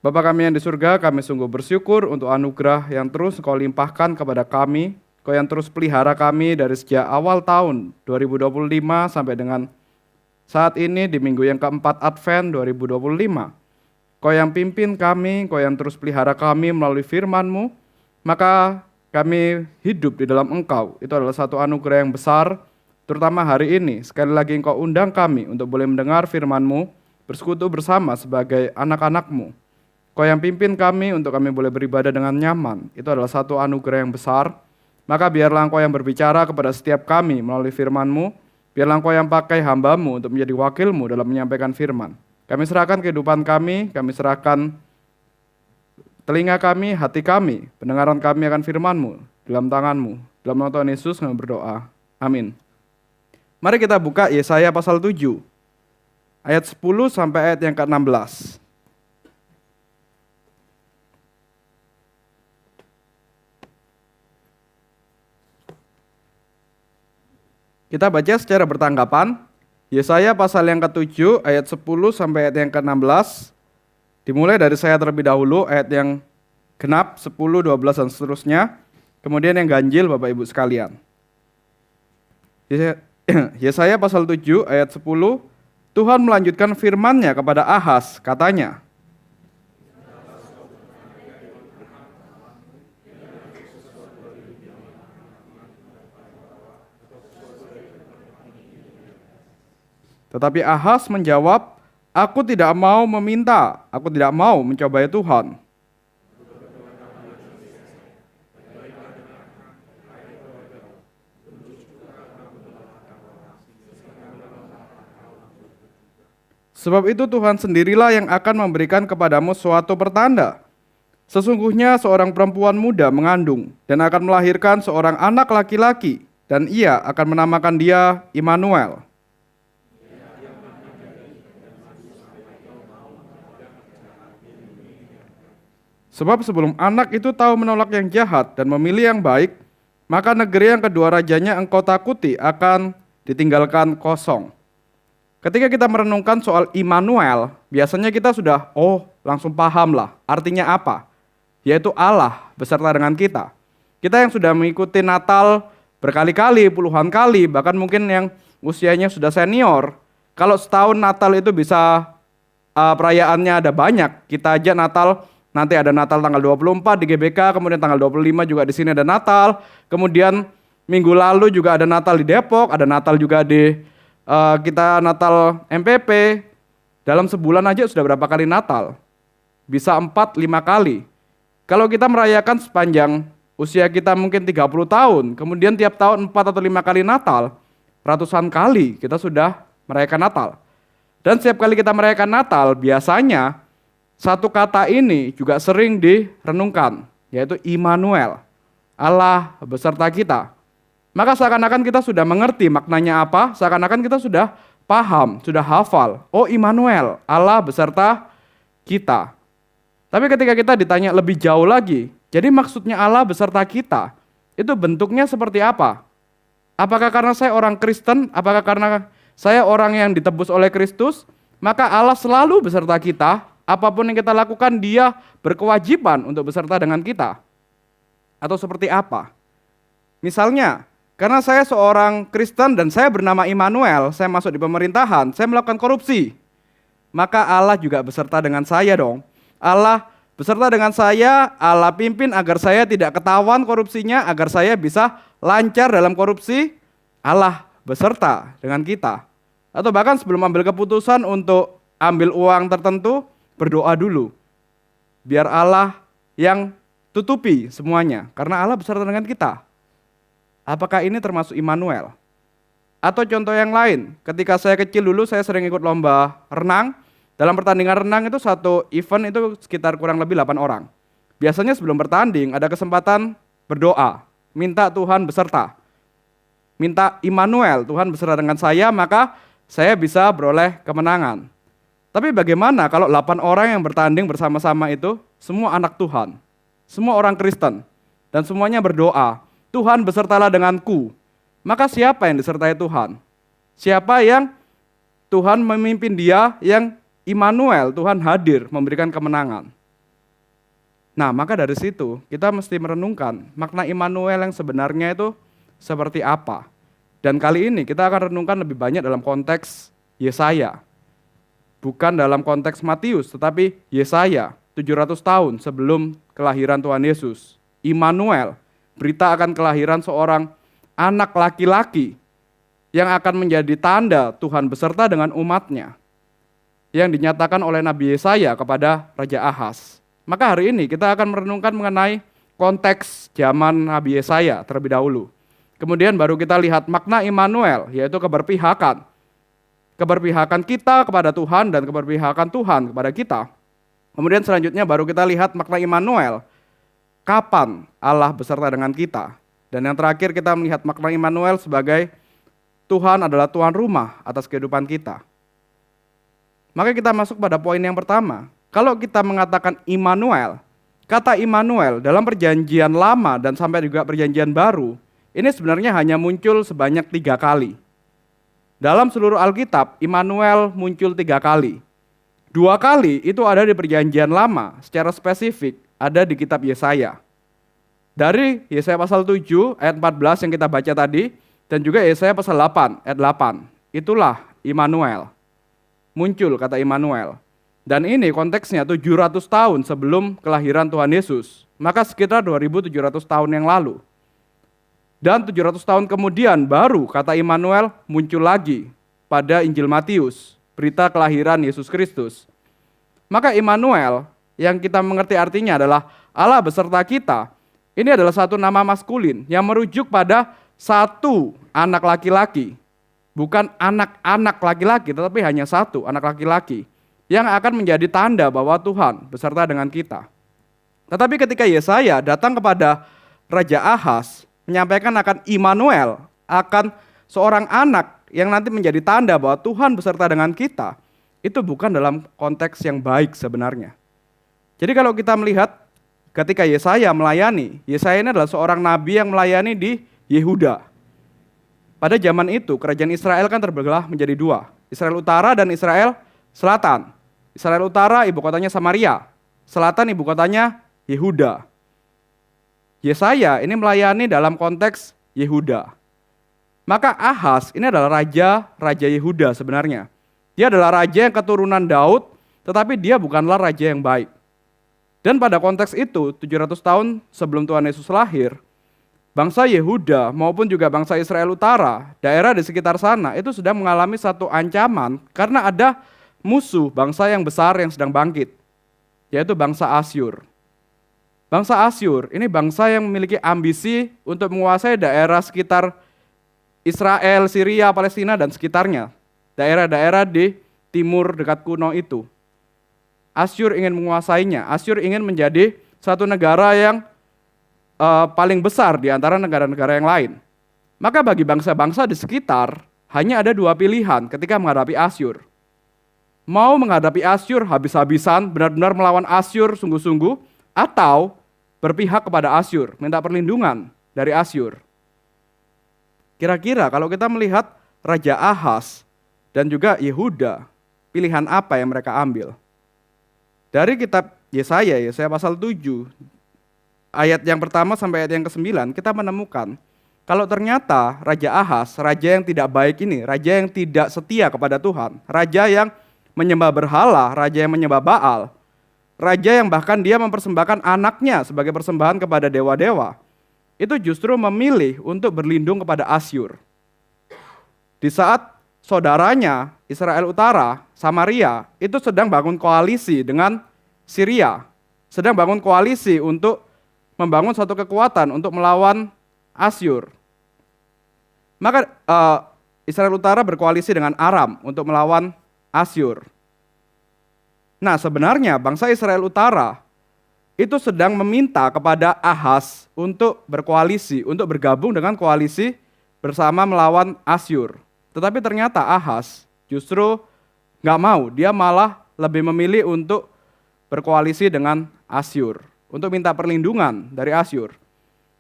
Bapa kami yang di surga, kami sungguh bersyukur untuk anugerah yang terus Engkau limpahkan kepada kami. Engkau yang terus pelihara kami dari sejak awal tahun 2025 sampai dengan saat ini di minggu yang keempat Advent 2025. Engkau yang pimpin kami, Engkau yang terus pelihara kami melalui firman-Mu, maka kami hidup di dalam Engkau. Itu adalah satu anugerah yang besar, terutama hari ini. Sekali lagi Engkau undang kami untuk boleh mendengar firman-Mu, bersekutu bersama sebagai anak-anak-Mu. Kau yang pimpin kami untuk kami boleh beribadah dengan nyaman. Itu adalah satu anugerah yang besar. Maka biarlah Engkau yang berbicara kepada setiap kami melalui firman-Mu. Biarlah Engkau yang pakai hamba-Mu untuk menjadi wakil-Mu dalam menyampaikan firman. Kami serahkan kehidupan kami serahkan telinga kami, hati kami, pendengaran kami akan firman-Mu dalam tangan-Mu. Dalam nama Tuhan Yesus kami berdoa. Amin. Mari kita buka Yesaya pasal 7. Ayat 10 sampai ayat yang ke-16. Kita baca secara bertanggapan, Yesaya pasal yang ke-7 ayat 10 sampai ayat yang ke-16. Dimulai dari saya terlebih dahulu, ayat yang genap 10, 12 dan seterusnya. Kemudian yang ganjil Bapak Ibu sekalian. Yesaya pasal 7 ayat 10, Tuhan melanjutkan firman-Nya kepada Ahaz, katanya, tetapi Ahaz menjawab, aku tidak mau meminta, aku tidak mau mencobai Tuhan. Sebab itu Tuhan sendirilah yang akan memberikan kepadamu suatu pertanda. Sesungguhnya seorang perempuan muda mengandung dan akan melahirkan seorang anak laki-laki, dan ia akan menamakan dia Immanuel. Sebab sebelum anak itu tahu menolak yang jahat dan memilih yang baik, maka negeri yang kedua rajanya engkau takuti akan ditinggalkan kosong. Ketika kita merenungkan soal Immanuel, biasanya kita sudah, langsung paham lah artinya apa. Yaitu Allah beserta dengan kita. Kita yang sudah mengikuti Natal berkali-kali, puluhan kali, bahkan mungkin yang usianya sudah senior. Kalau setahun Natal itu bisa perayaannya ada banyak. Kita aja Natal, nanti ada Natal tanggal 24 di GBK, kemudian tanggal 25 juga di sini ada Natal. Kemudian minggu lalu juga ada Natal di Depok, ada Natal juga di kita Natal MPP. Dalam sebulan aja sudah berapa kali Natal? Bisa 4-5 kali. Kalau kita merayakan sepanjang usia kita mungkin 30 tahun, kemudian tiap tahun 4 atau 5 kali Natal, ratusan kali kita sudah merayakan Natal. Dan setiap kali kita merayakan Natal, biasanya satu kata ini juga sering direnungkan, yaitu Immanuel, Allah beserta kita. Maka seakan-akan kita sudah mengerti maknanya apa, seakan-akan kita sudah paham, sudah hafal. Oh, Immanuel, Allah beserta kita. Tapi ketika kita ditanya lebih jauh lagi, jadi maksudnya Allah beserta kita, itu bentuknya seperti apa? Apakah karena saya orang Kristen, apakah karena saya orang yang ditebus oleh Kristus, maka Allah selalu beserta kita? Apapun yang kita lakukan, dia berkewajiban untuk beserta dengan kita. Atau seperti apa? Misalnya, karena saya seorang Kristen dan saya bernama Immanuel, saya masuk di pemerintahan, saya melakukan korupsi. Maka Allah juga beserta dengan saya dong. Allah beserta dengan saya, Allah pimpin agar saya tidak ketahuan korupsinya, agar saya bisa lancar dalam korupsi. Allah beserta dengan kita. Atau bahkan sebelum ambil keputusan untuk ambil uang tertentu, berdoa dulu, biar Allah yang tutupi semuanya, karena Allah beserta dengan kita. Apakah ini termasuk Immanuel? Atau contoh yang lain, ketika saya kecil dulu saya sering ikut lomba renang. Dalam pertandingan renang itu satu event itu sekitar kurang lebih 8 orang. Biasanya sebelum bertanding ada kesempatan berdoa, minta Tuhan beserta. Minta Immanuel, Tuhan beserta dengan saya, maka saya bisa beroleh kemenangan. Tapi bagaimana kalau 8 orang yang bertanding bersama-sama itu semua anak Tuhan, semua orang Kristen, dan semuanya berdoa, Tuhan besertalah denganku. Maka siapa yang disertai Tuhan? Siapa yang Tuhan memimpin dia, yang Immanuel, Tuhan hadir memberikan kemenangan? Nah, maka dari situ kita mesti merenungkan makna Immanuel yang sebenarnya itu seperti apa. Dan kali ini kita akan renungkan lebih banyak dalam konteks Yesaya. Bukan dalam konteks Matius, tetapi Yesaya 700 tahun sebelum kelahiran Tuhan Yesus. Immanuel, berita akan kelahiran seorang anak laki-laki yang akan menjadi tanda Tuhan beserta dengan umatnya, yang dinyatakan oleh Nabi Yesaya kepada Raja Ahaz. Maka hari ini kita akan merenungkan mengenai konteks zaman Nabi Yesaya terlebih dahulu. Kemudian baru kita lihat makna Immanuel, yaitu keberpihakan. Keberpihakan kita kepada Tuhan dan keberpihakan Tuhan kepada kita. Kemudian selanjutnya baru kita lihat makna Immanuel, kapan Allah beserta dengan kita. Dan yang terakhir kita melihat makna Immanuel sebagai Tuhan adalah tuan rumah atas kehidupan kita. Maka kita masuk pada poin yang pertama. Kalau kita mengatakan Immanuel, kata Immanuel dalam perjanjian lama dan sampai juga perjanjian baru, ini sebenarnya hanya muncul sebanyak 3 kali. Dalam seluruh Alkitab, Immanuel muncul 3 kali. 2 kali itu ada di perjanjian lama, secara spesifik ada di kitab Yesaya. Dari Yesaya pasal 7 ayat 14 yang kita baca tadi, dan juga Yesaya pasal 8 ayat 8. Itulah Immanuel. Muncul kata Immanuel. Dan ini konteksnya 700 tahun sebelum kelahiran Tuhan Yesus. Maka sekitar 2700 tahun yang lalu. Dan 700 tahun kemudian baru kata Immanuel muncul lagi pada Injil Matius, berita kelahiran Yesus Kristus. Maka Immanuel yang kita mengerti artinya adalah Allah beserta kita. Ini adalah satu nama maskulin yang merujuk pada satu anak laki-laki. Bukan anak-anak laki-laki, tetapi hanya satu anak laki-laki yang akan menjadi tanda bahwa Tuhan beserta dengan kita. Tetapi ketika Yesaya datang kepada Raja Ahaz, menyampaikan akan Immanuel, akan seorang anak yang nanti menjadi tanda bahwa Tuhan beserta dengan kita, itu bukan dalam konteks yang baik sebenarnya. Jadi kalau kita melihat ketika Yesaya melayani, Yesaya ini adalah seorang nabi yang melayani di Yehuda. Pada zaman itu kerajaan Israel kan terbelah menjadi 2, Israel Utara dan Israel Selatan. Israel Utara ibu kotanya Samaria, Selatan ibu kotanya Yehuda. Yesaya ini melayani dalam konteks Yehuda. Maka Ahaz ini adalah raja Yehuda sebenarnya. Dia adalah raja yang keturunan Daud, tetapi dia bukanlah raja yang baik. Dan pada konteks itu, 700 tahun sebelum Tuhan Yesus lahir, bangsa Yehuda maupun juga bangsa Israel Utara, daerah di sekitar sana itu sedang mengalami satu ancaman karena ada musuh bangsa yang besar yang sedang bangkit, yaitu bangsa Asyur. Bangsa Asyur ini bangsa yang memiliki ambisi untuk menguasai daerah sekitar Israel, Syria, Palestina, dan sekitarnya. Daerah-daerah di timur dekat kuno itu. Asyur ingin menguasainya. Asyur ingin menjadi satu negara yang paling besar di antara negara-negara yang lain. Maka bagi bangsa-bangsa di sekitar, hanya ada 2 pilihan ketika menghadapi Asyur. Mau menghadapi Asyur habis-habisan, benar-benar melawan Asyur sungguh-sungguh, atau berpihak kepada Asyur, minta perlindungan dari Asyur. Kira-kira kalau kita melihat Raja Ahaz dan juga Yehuda, pilihan apa yang mereka ambil? Dari kitab Yesaya pasal 7, ayat yang pertama sampai ayat yang ke-9, kita menemukan kalau ternyata Raja Ahaz, raja yang tidak baik ini, raja yang tidak setia kepada Tuhan, raja yang menyembah berhala, raja yang menyembah Baal, raja yang bahkan dia mempersembahkan anaknya sebagai persembahan kepada dewa-dewa, itu justru memilih untuk berlindung kepada Asyur. Di saat saudaranya Israel Utara, Samaria, itu sedang bangun koalisi dengan Syria, sedang bangun koalisi untuk membangun satu kekuatan untuk melawan Asyur. Maka Israel Utara berkoalisi dengan Aram untuk melawan Asyur. Nah, sebenarnya bangsa Israel Utara itu sedang meminta kepada Ahaz untuk berkoalisi, untuk bergabung dengan koalisi bersama melawan Asyur. Tetapi ternyata Ahaz justru nggak mau, dia malah lebih memilih untuk berkoalisi dengan Asyur, untuk minta perlindungan dari Asyur.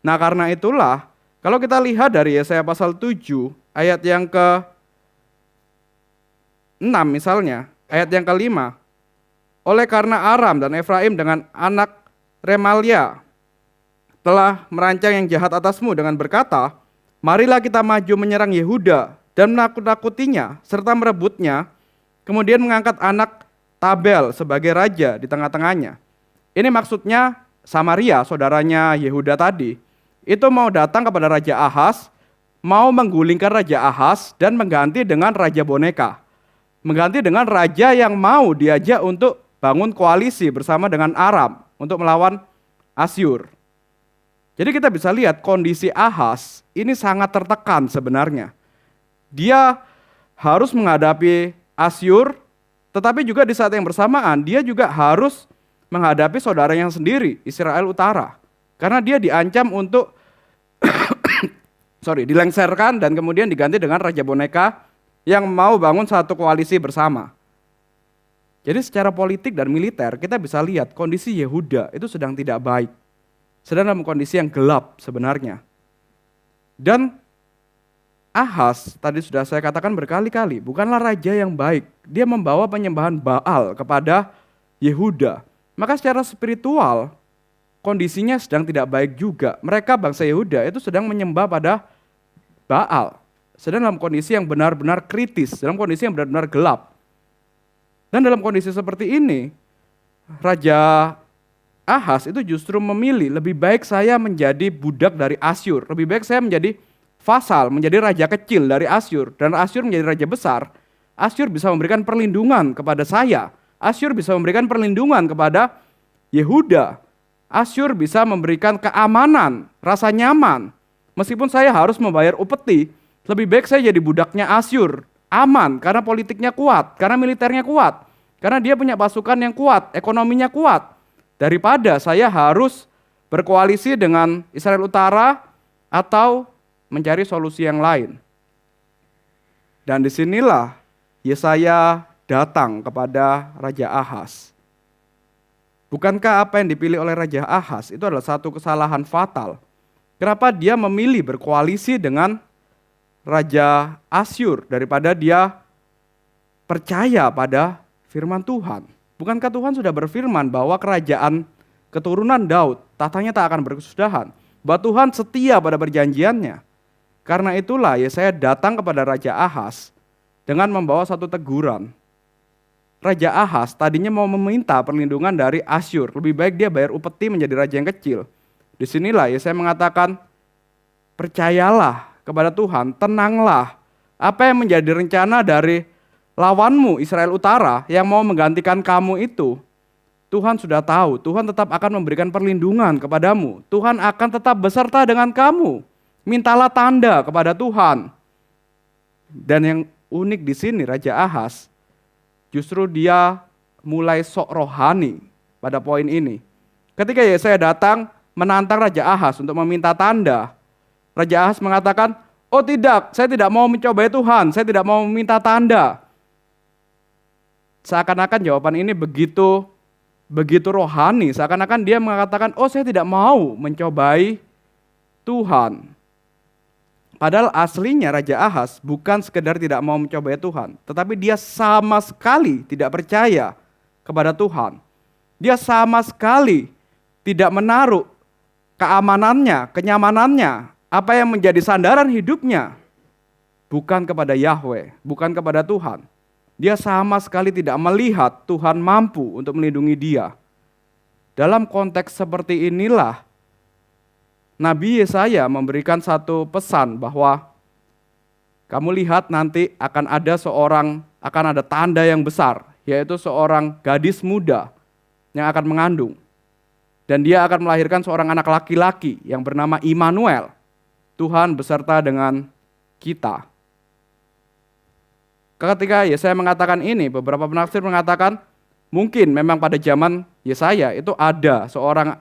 Nah, karena itulah, kalau kita lihat dari Yesaya pasal 7, ayat yang ke-6 misalnya, ayat yang ke-5, oleh karena Aram dan Efraim dengan anak Remalia telah merancang yang jahat atasmu dengan berkata, marilah kita maju menyerang Yehuda dan menakut-nakutinya serta merebutnya, kemudian mengangkat anak Tabel sebagai raja di tengah-tengahnya. Ini maksudnya Samaria, saudaranya Yehuda tadi, itu mau datang kepada Raja Ahaz, mau menggulingkan Raja Ahaz dan mengganti dengan Raja Boneka. Mengganti dengan raja yang mau diajak untuk bangun koalisi bersama dengan Aram untuk melawan Asyur. Jadi kita bisa lihat kondisi Ahaz ini sangat tertekan sebenarnya. Dia harus menghadapi Asyur, tetapi juga di saat yang bersamaan dia juga harus menghadapi saudaranya sendiri, Israel Utara. Karena dia diancam untuk dilengserkan dan kemudian diganti dengan Raja Boneka yang mau bangun satu koalisi bersama. Jadi secara politik dan militer kita bisa lihat kondisi Yehuda itu sedang tidak baik. Sedang dalam kondisi yang gelap sebenarnya. Dan Ahaz, tadi sudah saya katakan berkali-kali, bukanlah raja yang baik. Dia membawa penyembahan Baal kepada Yehuda. Maka secara spiritual, kondisinya sedang tidak baik juga. Mereka bangsa Yehuda itu sedang menyembah pada Baal. Sedang dalam kondisi yang benar-benar kritis, dalam kondisi yang benar-benar gelap. Dan dalam kondisi seperti ini, Raja Ahaz itu justru memilih, lebih baik saya menjadi budak dari Asyur. Lebih baik saya menjadi vasal, menjadi raja kecil dari Asyur, dan Asyur menjadi raja besar. Asyur bisa memberikan perlindungan kepada saya. Asyur bisa memberikan perlindungan kepada Yehuda. Asyur bisa memberikan keamanan, rasa nyaman. Meskipun saya harus membayar upeti, lebih baik saya jadi budaknya Asyur. Aman, karena politiknya kuat, karena militernya kuat, karena dia punya pasukan yang kuat, ekonominya kuat. Daripada saya harus berkoalisi dengan Israel Utara atau mencari solusi yang lain. Dan disinilah Yesaya datang kepada Raja Ahaz. Bukankah apa yang dipilih oleh Raja Ahaz itu adalah satu kesalahan fatal? Kenapa dia memilih berkoalisi dengan Raja Asyur daripada dia percaya pada firman Tuhan? Bukankah Tuhan sudah berfirman bahwa kerajaan keturunan Daud, tahtanya tak akan berkesudahan, bahwa Tuhan setia pada perjanjiannya? Karena itulah Yesaya datang kepada Raja Ahaz dengan membawa satu teguran. Raja Ahaz tadinya mau meminta perlindungan dari Asyur, lebih baik dia bayar upeti menjadi raja yang kecil. Disinilah Yesaya mengatakan, percayalah kepada Tuhan, tenanglah. Apa yang menjadi rencana dari lawanmu Israel Utara yang mau menggantikan kamu itu, Tuhan sudah tahu, Tuhan tetap akan memberikan perlindungan kepadamu. Tuhan akan tetap beserta dengan kamu. Mintalah tanda kepada Tuhan. Dan yang unik di sini Raja Ahaz, justru dia mulai sok rohani pada poin ini. Ketika Yesaya datang menantang Raja Ahaz untuk meminta tanda, Raja Ahaz mengatakan, oh tidak, saya tidak mau mencobai Tuhan, saya tidak mau meminta tanda. Seakan-akan jawaban ini begitu rohani, seakan-akan dia mengatakan, oh saya tidak mau mencobai Tuhan. Padahal aslinya Raja Ahaz bukan sekedar tidak mau mencobai Tuhan, tetapi dia sama sekali tidak percaya kepada Tuhan. Dia sama sekali tidak menaruh keamanannya, kenyamanannya, apa yang menjadi sandaran hidupnya, bukan kepada Yahweh, bukan kepada Tuhan. Dia sama sekali tidak melihat Tuhan mampu untuk melindungi dia. Dalam konteks seperti inilah, Nabi Yesaya memberikan satu pesan bahwa kamu lihat nanti akan ada tanda yang besar, yaitu seorang gadis muda yang akan mengandung. Dan dia akan melahirkan seorang anak laki-laki yang bernama Immanuel. Tuhan beserta dengan kita. Ketika Yesaya mengatakan ini, beberapa penafsir mengatakan mungkin memang pada zaman Yesaya itu ada seorang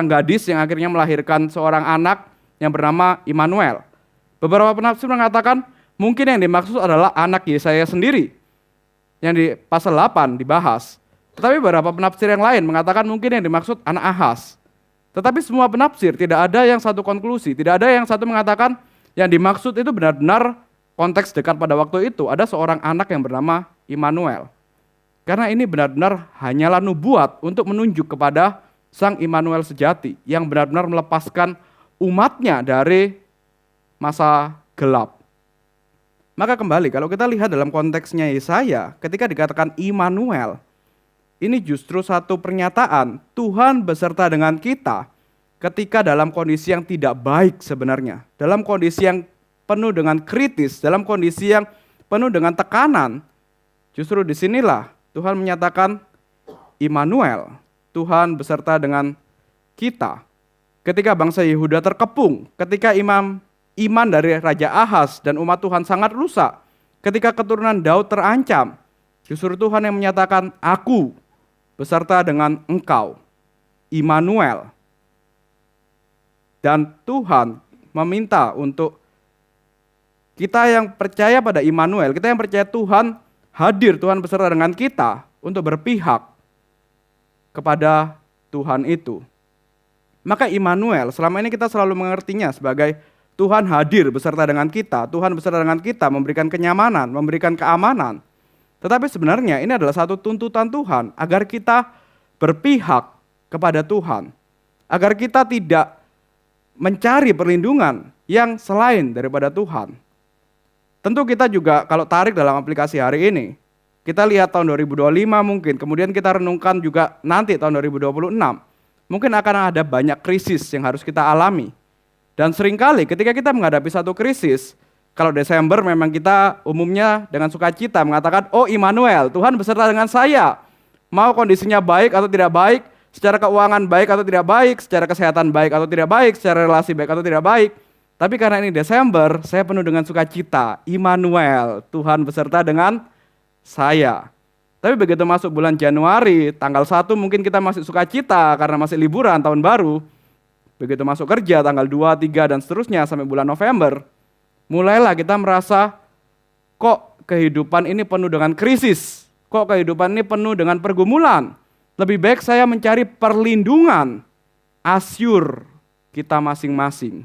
gadis yang akhirnya melahirkan seorang anak yang bernama Immanuel. Beberapa penafsir mengatakan mungkin yang dimaksud adalah anak Yesaya sendiri yang di pasal 8 dibahas. Tetapi beberapa penafsir yang lain mengatakan mungkin yang dimaksud anak Ahaz. Tetapi semua penafsir tidak ada yang satu konklusi, tidak ada yang satu mengatakan yang dimaksud itu benar-benar konteks dekat pada waktu itu ada seorang anak yang bernama Immanuel. Karena ini benar-benar hanyalah nubuat untuk menunjuk kepada Sang Immanuel sejati yang benar-benar melepaskan umatnya dari masa gelap. Maka kembali, kalau kita lihat dalam konteksnya Yesaya, ketika dikatakan Immanuel, ini justru satu pernyataan Tuhan beserta dengan kita ketika dalam kondisi yang tidak baik sebenarnya. Dalam kondisi yang penuh dengan kritis, dalam kondisi yang penuh dengan tekanan. Justru disinilah Tuhan menyatakan Immanuel, Tuhan beserta dengan kita. Ketika bangsa Yehuda terkepung, ketika iman dari Raja Ahaz dan umat Tuhan sangat rusak, ketika keturunan Daud terancam, justru Tuhan yang menyatakan, aku beserta dengan engkau, Immanuel. Dan Tuhan meminta untuk kita yang percaya pada Immanuel, kita yang percaya Tuhan hadir, Tuhan beserta dengan kita untuk berpihak kepada Tuhan itu. Maka Immanuel, selama ini kita selalu mengertinya sebagai Tuhan hadir beserta dengan kita, Tuhan beserta dengan kita memberikan kenyamanan, memberikan keamanan. Tetapi sebenarnya ini adalah satu tuntutan Tuhan agar kita berpihak kepada Tuhan. Agar kita tidak mencari perlindungan yang selain daripada Tuhan. Tentu kita juga kalau tarik dalam aplikasi hari ini, kita lihat tahun 2025 mungkin, kemudian kita renungkan juga nanti tahun 2026. Mungkin akan ada banyak krisis yang harus kita alami. Dan seringkali ketika kita menghadapi satu krisis, kalau Desember memang kita umumnya dengan sukacita mengatakan, oh Immanuel, Tuhan beserta dengan saya. Mau kondisinya baik atau tidak baik, secara keuangan baik atau tidak baik, secara kesehatan baik atau tidak baik, secara relasi baik atau tidak baik. Tapi karena ini Desember, saya penuh dengan sukacita. Immanuel, Tuhan beserta dengan saya. Tapi begitu masuk bulan Januari, tanggal 1 mungkin kita masih sukacita karena masih liburan tahun baru. Begitu masuk kerja tanggal 2, 3 dan seterusnya sampai bulan November, mulailah kita merasa kok kehidupan ini penuh dengan krisis. Kok kehidupan ini penuh dengan pergumulan. Lebih baik saya mencari perlindungan, asyur kita masing-masing.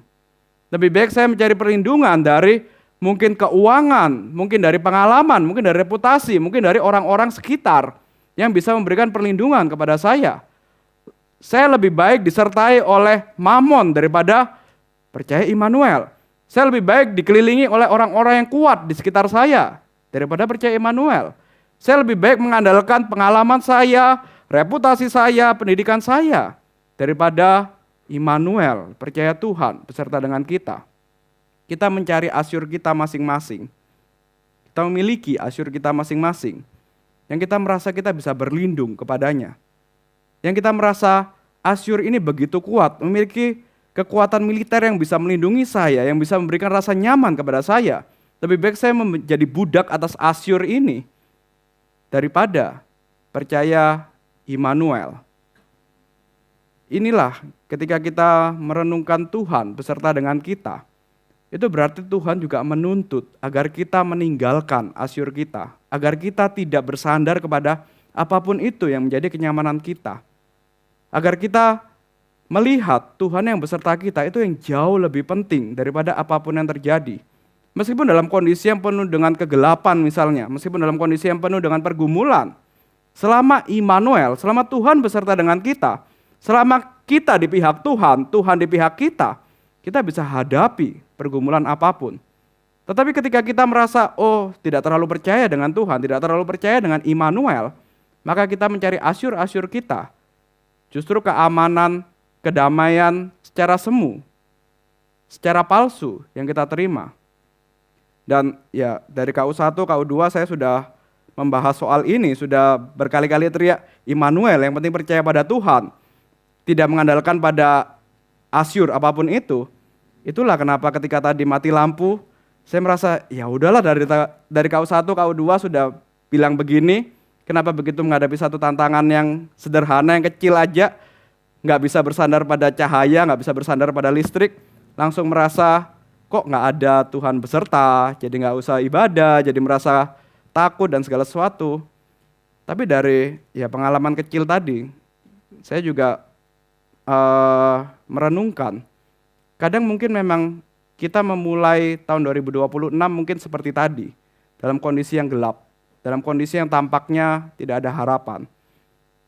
Lebih baik saya mencari perlindungan dari mungkin keuangan, mungkin dari pengalaman, mungkin dari reputasi, mungkin dari orang-orang sekitar yang bisa memberikan perlindungan kepada saya. Saya lebih baik disertai oleh Mamon daripada percaya Immanuel. Saya lebih baik dikelilingi oleh orang-orang yang kuat di sekitar saya daripada percaya Immanuel. Saya lebih baik mengandalkan pengalaman saya, reputasi saya, pendidikan saya daripada Immanuel, percaya Tuhan beserta dengan kita. Kita mencari asyur kita masing-masing. Kita memiliki asyur kita masing-masing. Yang kita merasa kita bisa berlindung kepadanya. Yang kita merasa asyur ini begitu kuat, memiliki kekuatan militer yang bisa melindungi saya, yang bisa memberikan rasa nyaman kepada saya. Lebih baik saya menjadi budak atas asyur ini daripada percaya Immanuel. Inilah ketika kita merenungkan Tuhan beserta dengan kita, itu berarti Tuhan juga menuntut agar kita meninggalkan asyur kita, agar kita tidak bersandar kepada apapun itu yang menjadi kenyamanan kita. Agar kita melihat Tuhan yang beserta kita itu yang jauh lebih penting daripada apapun yang terjadi. Meskipun dalam kondisi yang penuh dengan kegelapan misalnya, meskipun dalam kondisi yang penuh dengan pergumulan, selama Immanuel, selama Tuhan beserta dengan kita, selama kita di pihak Tuhan, Tuhan di pihak kita bisa hadapi pergumulan apapun. Tetapi ketika kita merasa, oh tidak terlalu percaya dengan Tuhan, tidak terlalu percaya dengan Immanuel, maka kita mencari asyur-asyur kita. Justru keamanan, kedamaian secara semu, secara palsu yang kita terima. Dan ya dari KU1, KU2 saya sudah membahas soal ini, sudah berkali-kali teriak Immanuel, yang penting percaya pada Tuhan. Tidak mengandalkan pada asyur apapun itu. Itulah kenapa ketika tadi mati lampu, saya merasa ya udahlah dari KU1, KU2 sudah bilang begini, kenapa begitu menghadapi satu tantangan yang sederhana, yang kecil aja, nggak bisa bersandar pada cahaya, nggak bisa bersandar pada listrik, langsung merasa kok nggak ada Tuhan beserta, jadi nggak usah ibadah, jadi merasa takut dan segala sesuatu. Tapi dari ya pengalaman kecil tadi, saya juga merenungkan, kadang mungkin memang kita memulai tahun 2026 mungkin seperti tadi, dalam kondisi yang gelap. dalam kondisi yang tampaknya tidak ada harapan.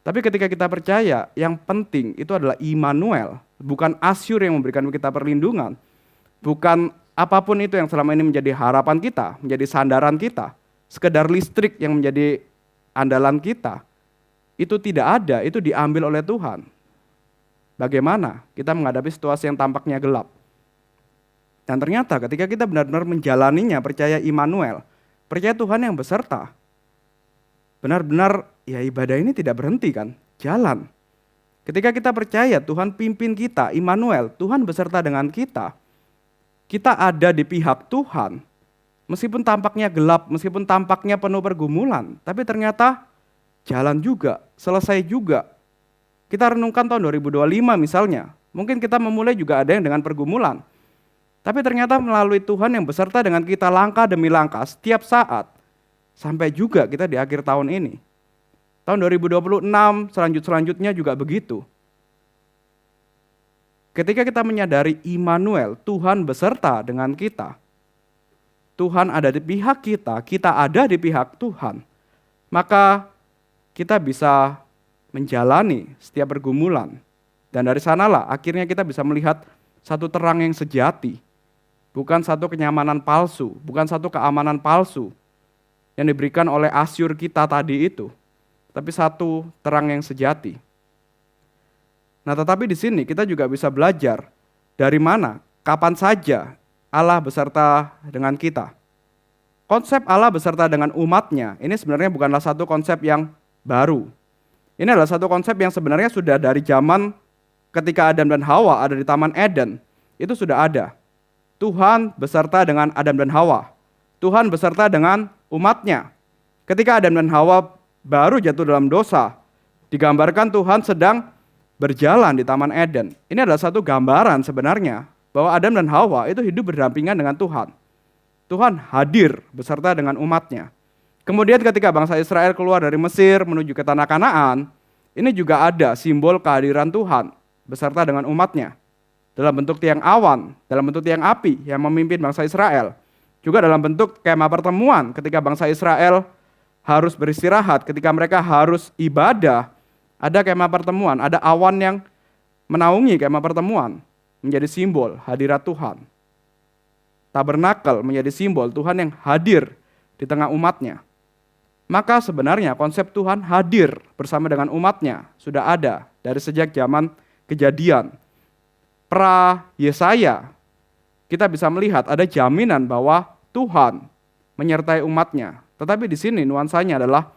Tapi ketika kita percaya, yang penting itu adalah Immanuel, bukan Asyur yang memberikan kita perlindungan, bukan apapun itu yang selama ini menjadi harapan kita, menjadi sandaran kita, sekedar listrik yang menjadi andalan kita, itu tidak ada, itu diambil oleh Tuhan. Bagaimana kita menghadapi situasi yang tampaknya gelap? Dan ternyata ketika kita benar-benar menjalaninya, percaya Immanuel, percaya Tuhan yang beserta, benar-benar ya ibadah ini tidak berhenti kan, jalan. Ketika kita percaya Tuhan pimpin kita, Immanuel, Tuhan beserta dengan kita ada di pihak Tuhan, meskipun tampaknya gelap, meskipun tampaknya penuh pergumulan, tapi ternyata jalan juga, selesai juga. Kita renungkan tahun 2025 misalnya, mungkin kita memulai juga ada yang dengan pergumulan, tapi ternyata melalui Tuhan yang beserta dengan kita langkah demi langkah, setiap saat, sampai juga kita di akhir tahun ini. Tahun 2026 selanjutnya juga begitu. Ketika kita menyadari Immanuel, Tuhan beserta dengan kita, Tuhan ada di pihak kita ada di pihak Tuhan, maka kita bisa menjalani setiap pergumulan. Dan dari sanalah akhirnya kita bisa melihat satu terang yang sejati, bukan satu kenyamanan palsu, bukan satu keamanan palsu yang diberikan oleh Asyur kita tadi itu, tapi satu terang yang sejati. Nah, tetapi di sini kita juga bisa belajar dari mana, kapan saja Allah beserta dengan kita. Konsep Allah beserta dengan umatnya, ini sebenarnya bukanlah satu konsep yang baru. Ini adalah satu konsep yang sebenarnya sudah dari zaman ketika Adam dan Hawa ada di Taman Eden, itu sudah ada. Tuhan beserta dengan Adam dan Hawa. Tuhan beserta dengan umatnya. Ketika Adam dan Hawa baru jatuh dalam dosa, digambarkan Tuhan sedang berjalan di Taman Eden. Ini adalah satu gambaran sebenarnya bahwa Adam dan Hawa itu hidup berdampingan dengan Tuhan. Tuhan hadir beserta dengan umatnya. Kemudian ketika bangsa Israel keluar dari Mesir menuju ke tanah Kanaan, ini juga ada simbol kehadiran Tuhan beserta dengan umatnya. Dalam bentuk tiang awan, dalam bentuk tiang api yang memimpin bangsa Israel. Juga dalam bentuk kemah pertemuan ketika bangsa Israel harus beristirahat, ketika mereka harus ibadah, ada kemah pertemuan, ada awan yang menaungi kemah pertemuan, menjadi simbol hadirat Tuhan. Tabernakel menjadi simbol Tuhan yang hadir di tengah umatnya. Maka sebenarnya konsep Tuhan hadir bersama dengan umatnya sudah ada dari sejak zaman Kejadian. Pra Yesaya, kita bisa melihat ada jaminan bahwa Tuhan menyertai umatnya. Tetapi di sini nuansanya adalah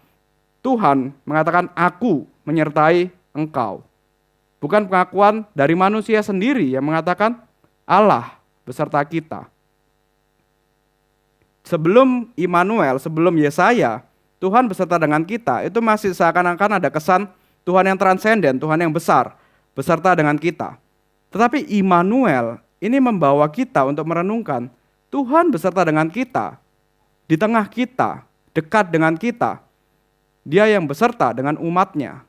Tuhan mengatakan aku menyertai engkau. Bukan pengakuan dari manusia sendiri yang mengatakan Allah beserta kita. Sebelum Immanuel, sebelum Yesaya, Tuhan beserta dengan kita, itu masih seakan-akan ada kesan Tuhan yang transenden, Tuhan yang besar, beserta dengan kita. Tetapi Immanuel ini membawa kita untuk merenungkan Tuhan beserta dengan kita, di tengah kita, dekat dengan kita. Dia yang beserta dengan umatnya,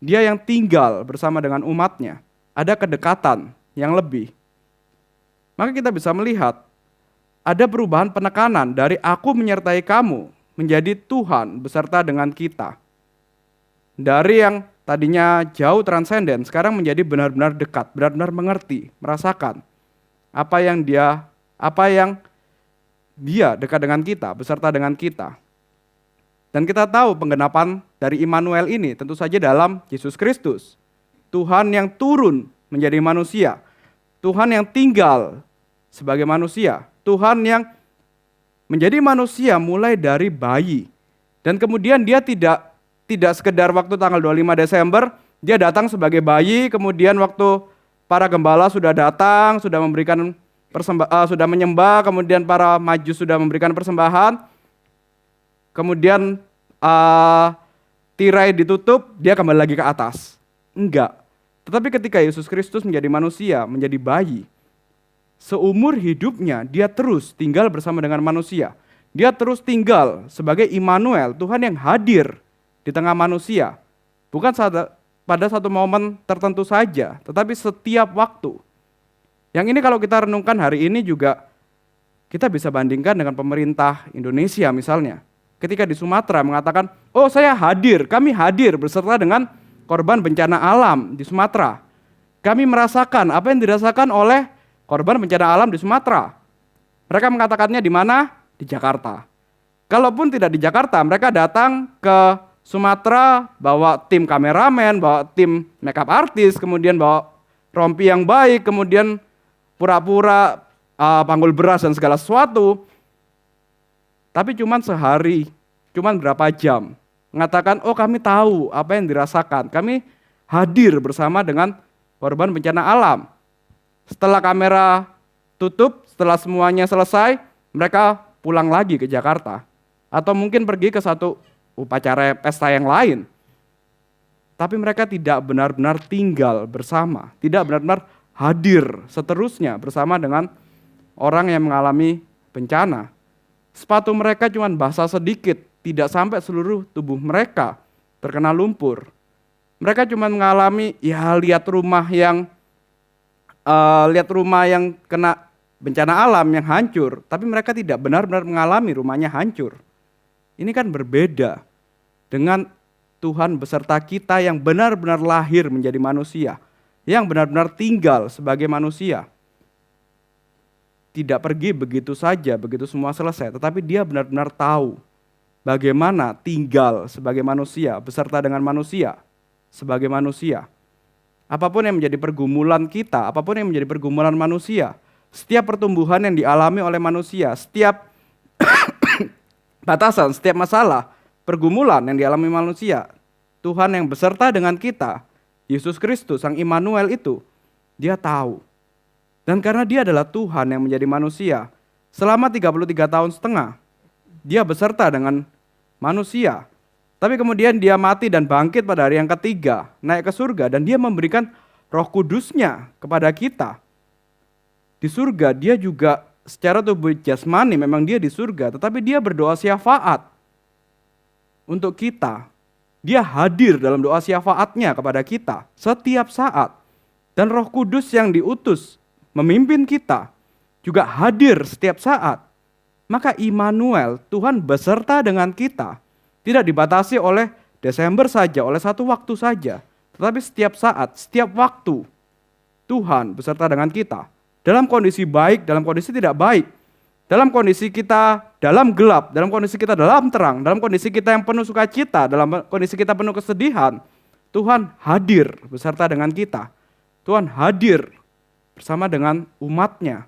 dia yang tinggal bersama dengan umatnya, ada kedekatan yang lebih. Maka kita bisa melihat ada perubahan penekanan dari aku menyertai kamu menjadi Tuhan beserta dengan kita. Dari yang tadinya jauh transenden, sekarang menjadi benar-benar dekat, benar-benar mengerti, merasakan apa yang dia dekat dengan kita, beserta dengan kita. Dan kita tahu penggenapan dari Immanuel ini tentu saja dalam Yesus Kristus. Tuhan yang turun menjadi manusia, Tuhan yang tinggal sebagai manusia, Tuhan yang menjadi manusia mulai dari bayi. Dan kemudian dia tidak sekedar waktu tanggal 25 Desember, dia datang sebagai bayi, kemudian waktu para gembala sudah datang, sudah memberikan sudah menyembah, kemudian para majus sudah memberikan persembahan, kemudian tirai ditutup, dia kembali lagi ke atas. Enggak. Tetapi ketika Yesus Kristus menjadi manusia, menjadi bayi, seumur hidupnya dia terus tinggal bersama dengan manusia. Dia terus tinggal sebagai Immanuel, Tuhan yang hadir di tengah manusia. Bukan pada satu momen tertentu saja, tetapi setiap waktu. Yang ini kalau kita renungkan hari ini juga, kita bisa bandingkan dengan pemerintah Indonesia misalnya. ketika di Sumatera mengatakan, oh saya hadir, kami hadir beserta dengan korban bencana alam di Sumatera. Kami merasakan apa yang dirasakan oleh korban bencana alam di Sumatera. Mereka mengatakannya di mana? Di Jakarta. Kalaupun tidak di Jakarta, mereka datang ke Sumatera, bawa tim kameramen, bawa tim makeup artis, kemudian bawa rompi yang baik, kemudian pura-pura panggul beras dan segala sesuatu. Tapi cuman sehari, cuman berapa jam. Mengatakan, oh kami tahu apa yang dirasakan. Kami hadir bersama dengan korban bencana alam. Setelah kamera tutup, setelah semuanya selesai, mereka pulang lagi ke Jakarta. Atau mungkin pergi ke satu upacara pesta yang lain. Tapi mereka tidak benar-benar tinggal bersama, tidak benar-benar hadir seterusnya bersama dengan orang yang mengalami bencana. Sepatu mereka cuma basah sedikit, tidak sampai seluruh tubuh mereka terkena lumpur. Mereka cuma mengalami lihat rumah yang kena bencana alam yang hancur, tapi mereka tidak benar-benar mengalami rumahnya hancur. Ini kan berbeda dengan Tuhan beserta kita yang benar-benar lahir menjadi manusia, yang benar-benar tinggal sebagai manusia. Tidak pergi begitu saja, begitu semua selesai, tetapi dia benar-benar tahu bagaimana tinggal sebagai manusia, beserta dengan manusia, sebagai manusia. Apapun yang menjadi pergumulan kita, apapun yang menjadi pergumulan manusia, setiap pertumbuhan yang dialami oleh manusia, setiap batasan, setiap masalah, pergumulan yang dialami manusia, Tuhan yang beserta dengan kita, Yesus Kristus, Sang Immanuel itu, dia tahu. Dan karena dia adalah Tuhan yang menjadi manusia, selama 33 tahun setengah, dia beserta dengan manusia. Tapi kemudian dia mati dan bangkit pada hari yang ketiga, naik ke surga, dan dia memberikan Roh Kudusnya kepada kita. Di surga dia juga secara tubuh jasmani memang dia di surga, tetapi dia berdoa syafaat untuk kita. Dia hadir dalam doa syafaatnya kepada kita setiap saat. Dan Roh Kudus yang diutus memimpin kita juga hadir setiap saat. Maka Immanuel, Tuhan beserta dengan kita, tidak dibatasi oleh Desember saja, oleh satu waktu saja, tetapi setiap saat, setiap waktu Tuhan beserta dengan kita. Dalam kondisi baik, dalam kondisi tidak baik, dalam kondisi kita dalam gelap, dalam kondisi kita dalam terang, dalam kondisi kita yang penuh sukacita, dalam kondisi kita penuh kesedihan, Tuhan hadir beserta dengan kita. Tuhan hadir bersama dengan umatnya.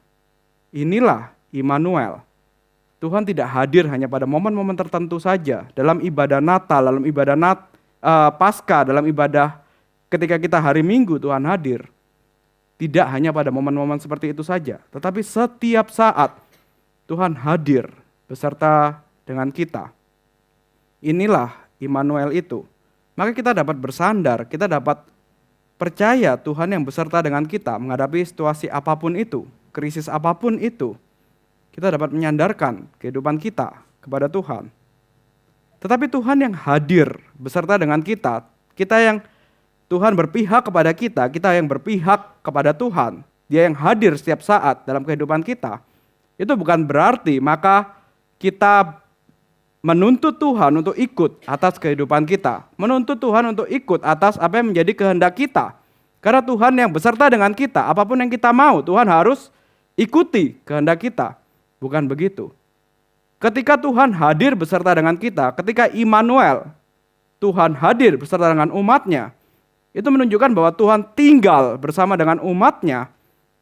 Inilah Immanuel. Tuhan tidak hadir hanya pada momen-momen tertentu saja, dalam ibadah Natal, dalam ibadah Paskah, dalam ibadah ketika kita hari Minggu Tuhan hadir. Tidak hanya pada momen-momen seperti itu saja, tetapi setiap saat Tuhan hadir beserta dengan kita. Inilah Immanuel itu. Maka kita dapat bersandar, kita dapat percaya Tuhan yang beserta dengan kita menghadapi situasi apapun itu, krisis apapun itu. Kita dapat menyandarkan kehidupan kita kepada Tuhan. Tetapi Tuhan yang hadir beserta dengan kita, kita yang Tuhan berpihak kepada kita, kita yang berpihak kepada Tuhan, Dia yang hadir setiap saat dalam kehidupan kita. Itu bukan berarti maka kita menuntut Tuhan untuk ikut atas kehidupan kita, menuntut Tuhan untuk ikut atas apa yang menjadi kehendak kita. Karena Tuhan yang beserta dengan kita, apapun yang kita mau, Tuhan harus ikuti kehendak kita. Bukan begitu. Ketika Tuhan hadir beserta dengan kita, ketika Immanuel, Tuhan hadir beserta dengan umatnya, itu menunjukkan bahwa Tuhan tinggal bersama dengan umatnya.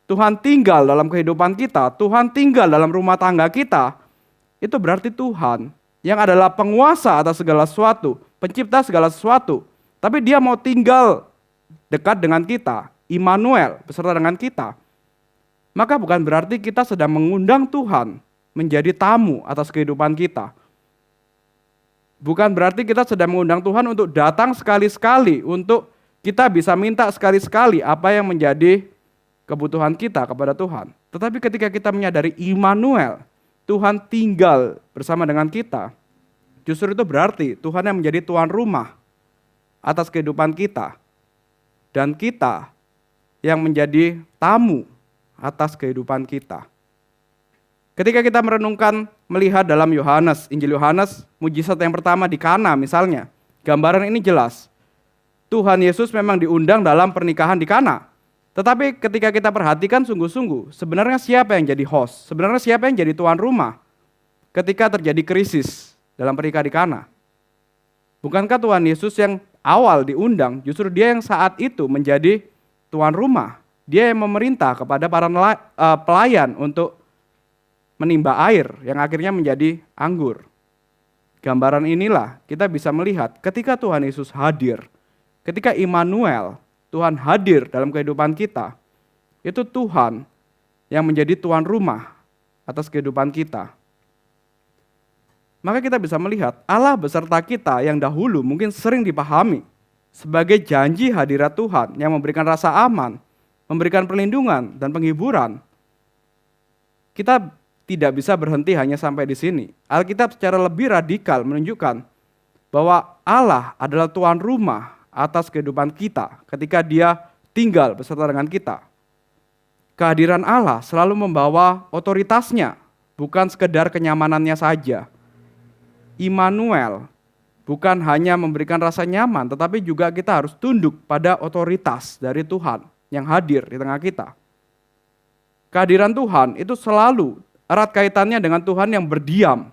Tuhan tinggal dalam kehidupan kita, Tuhan tinggal dalam rumah tangga kita. Itu berarti Tuhan yang adalah penguasa atas segala sesuatu, pencipta segala sesuatu. Tapi Dia mau tinggal dekat dengan kita, Immanuel beserta dengan kita. Maka bukan berarti kita sedang mengundang Tuhan menjadi tamu atas kehidupan kita. Bukan berarti kita sedang mengundang Tuhan untuk datang sekali-sekali, untuk kita bisa minta sekali-sekali apa yang menjadi kebutuhan kita kepada Tuhan. Tetapi ketika kita menyadari Immanuel, Tuhan tinggal bersama dengan kita, justru itu berarti Tuhan yang menjadi tuan rumah atas kehidupan kita. Dan kita yang menjadi tamu atas kehidupan kita. Ketika kita merenungkan, melihat dalam Yohanes, Injil Yohanes, mujizat yang pertama di Kana misalnya, gambaran ini jelas. Tuhan Yesus memang diundang dalam pernikahan di Kana. Tetapi ketika kita perhatikan sungguh-sungguh, sebenarnya siapa yang jadi host? Sebenarnya siapa yang jadi tuan rumah ketika terjadi krisis dalam pernikahan di Kana? Bukankah Tuhan Yesus yang awal diundang, justru dia yang saat itu menjadi tuan rumah. Dia yang memerintah kepada para pelayan untuk menimba air yang akhirnya menjadi anggur. Gambaran inilah kita bisa melihat ketika Tuhan Yesus hadir, ketika Immanuel, Tuhan hadir dalam kehidupan kita, itu Tuhan yang menjadi tuan rumah atas kehidupan kita. Maka kita bisa melihat Allah beserta kita yang dahulu mungkin sering dipahami sebagai janji hadirat Tuhan yang memberikan rasa aman, memberikan perlindungan dan penghiburan. Kita tidak bisa berhenti hanya sampai di sini. Alkitab secara lebih radikal menunjukkan bahwa Allah adalah tuan rumah atas kehidupan kita ketika Dia tinggal beserta dengan kita. Kehadiran Allah selalu membawa otoritasnya, bukan sekedar kenyamanannya saja. Immanuel bukan hanya memberikan rasa nyaman, tetapi juga kita harus tunduk pada otoritas dari Tuhan yang hadir di tengah kita. Kehadiran Tuhan itu selalu erat kaitannya dengan Tuhan yang berdiam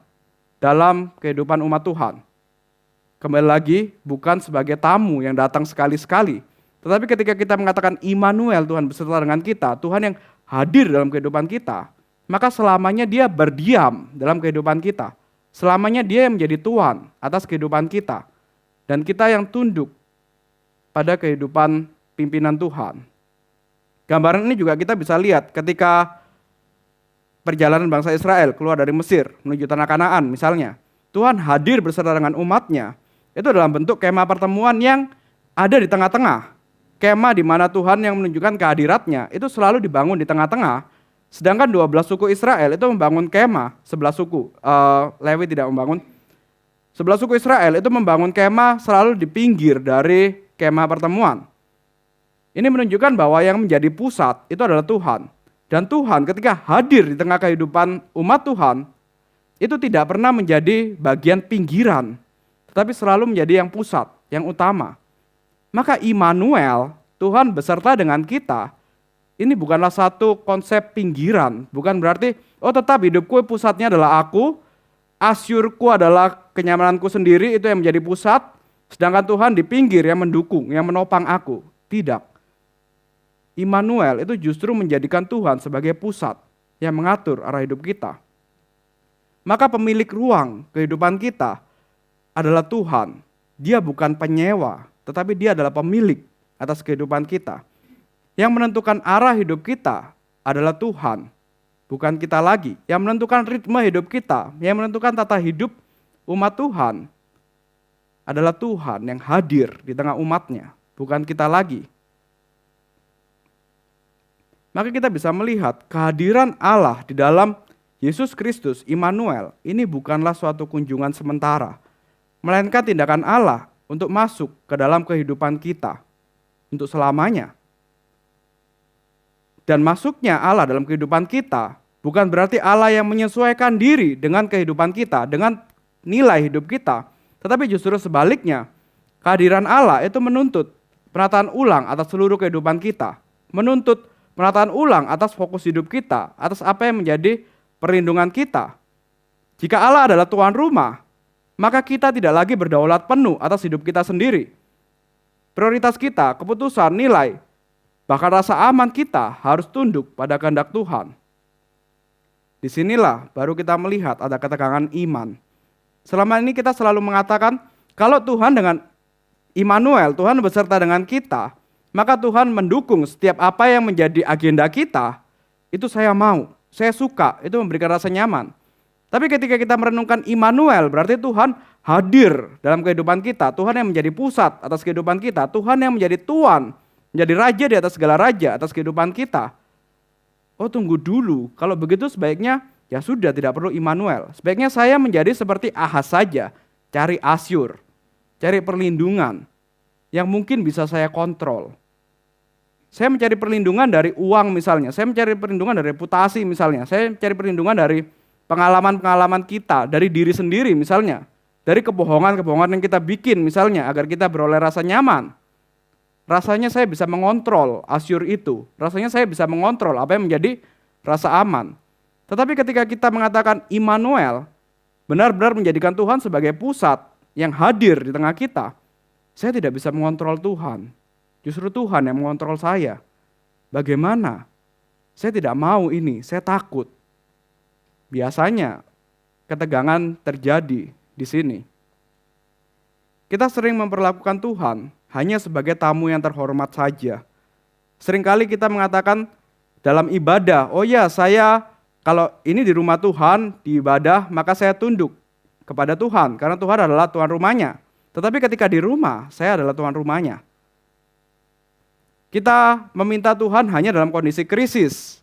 dalam kehidupan umat Tuhan. Kembali lagi, bukan sebagai tamu yang datang sekali-sekali. Tetapi ketika kita mengatakan Immanuel, Tuhan beserta dengan kita, Tuhan yang hadir dalam kehidupan kita, maka selamanya Dia berdiam dalam kehidupan kita. Selamanya Dia yang menjadi Tuhan atas kehidupan kita. Dan kita yang tunduk pada kehidupan pimpinan Tuhan. Gambaran ini juga kita bisa lihat ketika perjalanan bangsa Israel keluar dari Mesir menuju tanah Kanaan misalnya. Tuhan hadir beserta dengan umatnya. Itu dalam bentuk kemah pertemuan yang ada di tengah-tengah. Kemah di mana Tuhan yang menunjukkan kehadiratnya itu selalu dibangun di tengah-tengah. Sedangkan 12 suku Israel itu membangun kemah, 11 suku. Lewi tidak membangun. 11 suku Israel itu membangun kemah selalu di pinggir dari kemah pertemuan. Ini menunjukkan bahwa yang menjadi pusat itu adalah Tuhan. Dan Tuhan ketika hadir di tengah kehidupan umat Tuhan, itu tidak pernah menjadi bagian pinggiran, tetapi selalu menjadi yang pusat, yang utama. Maka Immanuel, Tuhan beserta dengan kita, ini bukanlah satu konsep pinggiran, bukan berarti, oh tetap hidupku pusatnya adalah aku, asyurku adalah kenyamananku sendiri, itu yang menjadi pusat, sedangkan Tuhan di pinggir yang mendukung, yang menopang aku. Tidak. Immanuel itu justru menjadikan Tuhan sebagai pusat yang mengatur arah hidup kita. Maka pemilik ruang kehidupan kita adalah Tuhan. Dia bukan penyewa, tetapi Dia adalah pemilik atas kehidupan kita. Yang menentukan arah hidup kita adalah Tuhan, bukan kita lagi. Yang menentukan ritme hidup kita, yang menentukan tata hidup umat Tuhan adalah Tuhan yang hadir di tengah umatnya, bukan kita lagi. Maka kita bisa melihat kehadiran Allah di dalam Yesus Kristus, Immanuel, ini bukanlah suatu kunjungan sementara, melainkan tindakan Allah untuk masuk ke dalam kehidupan kita, untuk selamanya. Dan masuknya Allah dalam kehidupan kita, bukan berarti Allah yang menyesuaikan diri dengan kehidupan kita, dengan nilai hidup kita, tetapi justru sebaliknya, kehadiran Allah itu menuntut penataan ulang atas seluruh kehidupan kita, menuntut penataan ulang atas fokus hidup kita, atas apa yang menjadi perlindungan kita. Jika Allah adalah tuan rumah, maka kita tidak lagi berdaulat penuh atas hidup kita sendiri. Prioritas kita, keputusan, nilai, bahkan rasa aman kita harus tunduk pada kehendak Tuhan. Disinilah baru kita melihat ada ketegangan iman. Selama ini kita selalu mengatakan, kalau Tuhan dengan Immanuel, Tuhan beserta dengan kita, maka Tuhan mendukung setiap apa yang menjadi agenda kita, itu saya mau, saya suka, itu memberikan rasa nyaman. Tapi ketika kita merenungkan Immanuel, berarti Tuhan hadir dalam kehidupan kita, Tuhan yang menjadi pusat atas kehidupan kita, Tuhan yang menjadi tuan, menjadi raja di atas segala raja, atas kehidupan kita. Oh tunggu dulu, kalau begitu sebaiknya ya sudah tidak perlu Immanuel. Sebaiknya saya menjadi seperti Ahaz saja, cari asyur, cari perlindungan yang mungkin bisa saya kontrol. Saya mencari perlindungan dari uang misalnya, saya mencari perlindungan dari reputasi misalnya, saya mencari perlindungan dari pengalaman-pengalaman kita, dari diri sendiri misalnya, dari kebohongan-kebohongan yang kita bikin misalnya, agar kita beroleh rasa nyaman. Rasanya saya bisa mengontrol asyur itu, rasanya saya bisa mengontrol apa yang menjadi rasa aman. Tetapi ketika kita mengatakan Immanuel, benar-benar menjadikan Tuhan sebagai pusat yang hadir di tengah kita, saya tidak bisa mengontrol Tuhan. Justru Tuhan yang mengontrol saya. Bagaimana? Saya tidak mau ini, saya takut. Biasanya ketegangan terjadi di sini. Kita sering memperlakukan Tuhan hanya sebagai tamu yang terhormat saja. Seringkali kita mengatakan dalam ibadah, oh ya saya kalau ini di rumah Tuhan, di ibadah, maka saya tunduk kepada Tuhan, karena Tuhan adalah tuan rumahnya. Tetapi ketika di rumah, saya adalah tuan rumahnya. Kita meminta Tuhan hanya dalam kondisi krisis.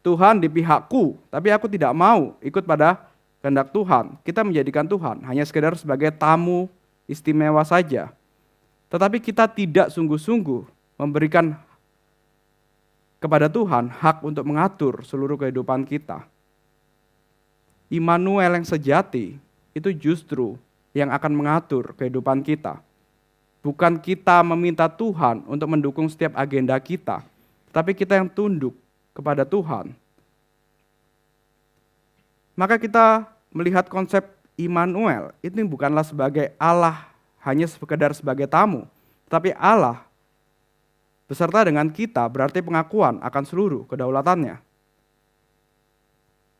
Tuhan di pihakku, tapi aku tidak mau ikut pada kehendak Tuhan. Kita menjadikan Tuhan hanya sekedar sebagai tamu istimewa saja. Tetapi kita tidak sungguh-sungguh memberikan kepada Tuhan hak untuk mengatur seluruh kehidupan kita. Immanuel yang sejati itu justru yang akan mengatur kehidupan kita. Bukan kita meminta Tuhan untuk mendukung setiap agenda kita, tapi kita yang tunduk kepada Tuhan. Maka kita melihat konsep Immanuel itu bukanlah sebagai Allah hanya sekedar sebagai tamu, tapi Allah beserta dengan kita berarti pengakuan akan seluruh kedaulatannya.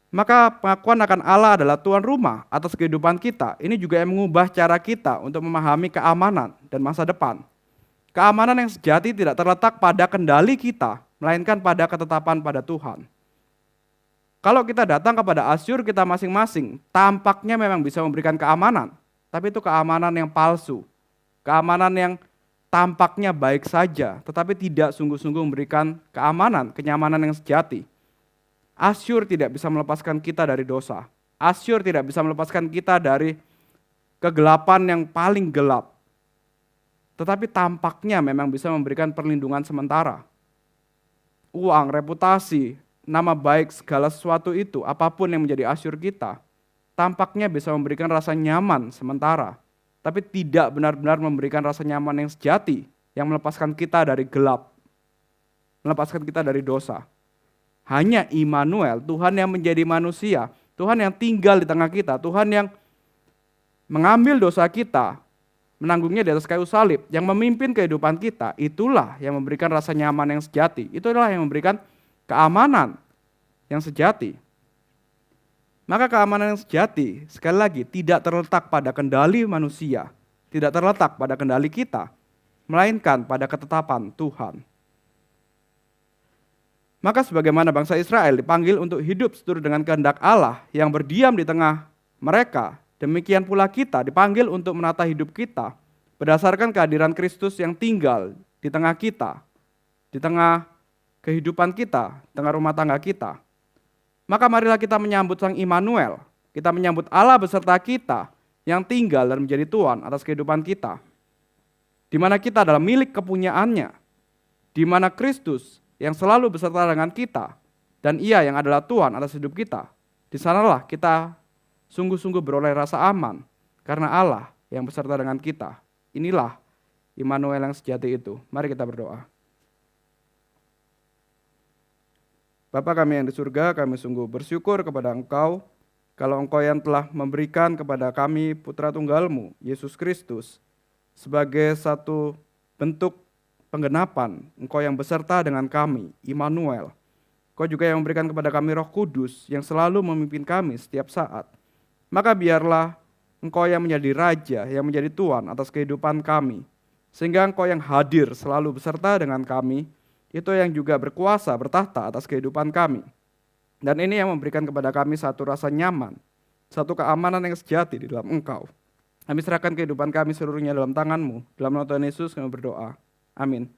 Maka pengakuan akan Allah adalah tuan rumah atas kehidupan kita. Ini juga yang mengubah cara kita untuk memahami keamanan dan masa depan. Keamanan yang sejati tidak terletak pada kendali kita, melainkan pada ketetapan pada Tuhan. Kalau kita datang kepada asyur kita masing-masing, tampaknya memang bisa memberikan keamanan, tapi itu keamanan yang palsu. Keamanan yang tampaknya baik saja, tetapi tidak sungguh-sungguh memberikan keamanan, kenyamanan yang sejati. Asyur tidak bisa melepaskan kita dari dosa. Asyur tidak bisa melepaskan kita dari kegelapan yang paling gelap. Tetapi tampaknya memang bisa memberikan perlindungan sementara. Uang, reputasi, nama baik, segala sesuatu itu, apapun yang menjadi asyur kita, tampaknya bisa memberikan rasa nyaman sementara. Tapi tidak benar-benar memberikan rasa nyaman yang sejati, yang melepaskan kita dari gelap, melepaskan kita dari dosa. Hanya Immanuel, Tuhan yang menjadi manusia, Tuhan yang tinggal di tengah kita, Tuhan yang mengambil dosa kita, menanggungnya di atas kayu salib, yang memimpin kehidupan kita, itulah yang memberikan rasa nyaman yang sejati. Itulah yang memberikan keamanan yang sejati. Maka keamanan yang sejati, sekali lagi, tidak terletak pada kendali manusia, tidak terletak pada kendali kita, melainkan pada ketetapan Tuhan. Maka sebagaimana bangsa Israel dipanggil untuk hidup seturut dengan kehendak Allah yang berdiam di tengah mereka, demikian pula kita dipanggil untuk menata hidup kita berdasarkan kehadiran Kristus yang tinggal di tengah kita, di tengah kehidupan kita, di tengah rumah tangga kita. Maka marilah kita menyambut Sang Immanuel, kita menyambut Allah beserta kita yang tinggal dan menjadi Tuhan atas kehidupan kita, di mana kita adalah milik kepunyaannya, di mana Kristus yang selalu beserta dengan kita, dan Ia yang adalah Tuhan atas hidup kita. Di sanalah kita sungguh-sungguh beroleh rasa aman, karena Allah yang beserta dengan kita. Inilah Immanuel yang sejati itu. Mari kita berdoa. Bapa kami yang di surga, kami sungguh bersyukur kepada Engkau, kalau Engkau yang telah memberikan kepada kami Putra Tunggal-Mu, Yesus Kristus, sebagai satu bentuk penggenapan, Engkau yang beserta dengan kami, Immanuel. Engkau juga yang memberikan kepada kami Roh Kudus yang selalu memimpin kami setiap saat. Maka biarlah Engkau yang menjadi Raja, yang menjadi Tuhan atas kehidupan kami. Sehingga Engkau yang hadir selalu beserta dengan kami, itu yang juga berkuasa, bertahta atas kehidupan kami. Dan ini yang memberikan kepada kami satu rasa nyaman, satu keamanan yang sejati di dalam Engkau. Kami serahkan kehidupan kami seluruhnya dalam tangan-Mu. Dalam nama Tuhan Yesus kami berdoa. Amin.